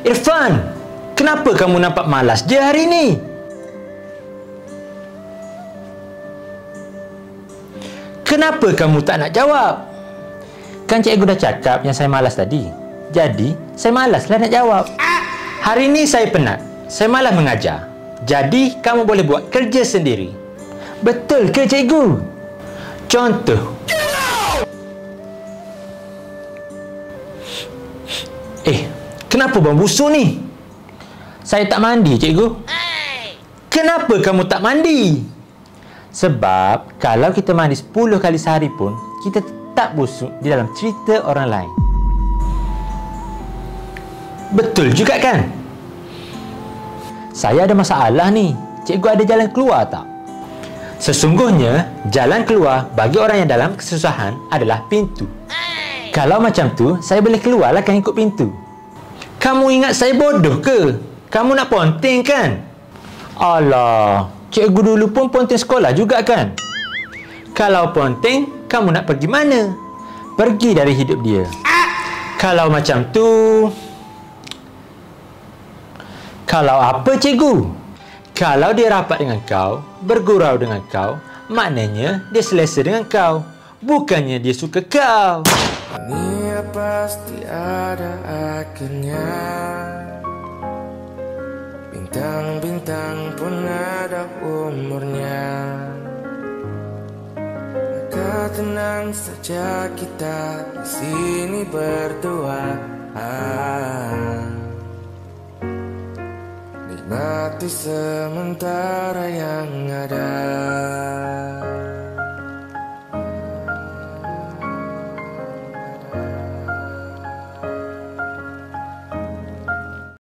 Irfan, kenapa kamu nampak malas je hari ni? Kenapa kamu tak nak jawab? Kan cikgu dah cakap yang saya malas tadi. Jadi, saya malaslah nak jawab. Hari ni saya penat. Saya malas mengajar. Jadi, kamu boleh buat kerja sendiri. Betul ke cikgu? Contoh. Kenapa bau busuk ni? Saya tak mandi, cikgu. Kenapa kamu tak mandi? Sebab kalau kita mandi 10 kali sehari pun, kita tetap busuk di dalam cerita orang lain. Betul juga kan? Saya ada masalah ni. Cikgu ada jalan keluar tak? Sesungguhnya, jalan keluar bagi orang yang dalam kesusahan adalah pintu. Kalau macam tu, saya boleh keluarlah kan ikut pintu. Kamu ingat saya bodoh ke? Kamu nak ponteng kan? Alah, cikgu dulu pun ponteng sekolah juga kan? Kalau ponteng, kamu nak pergi mana? Pergi dari hidup dia. Kalau macam tu... Kalau apa cikgu? Kalau dia rapat dengan kau, bergurau dengan kau, maknanya dia selesa dengan kau. Bukannya dia suka kau. Dunia pasti ada akhirnya. Bintang-bintang pun ada umurnya. Maka tenang saja kita di sini berdua. Nikmati sementara yang ada.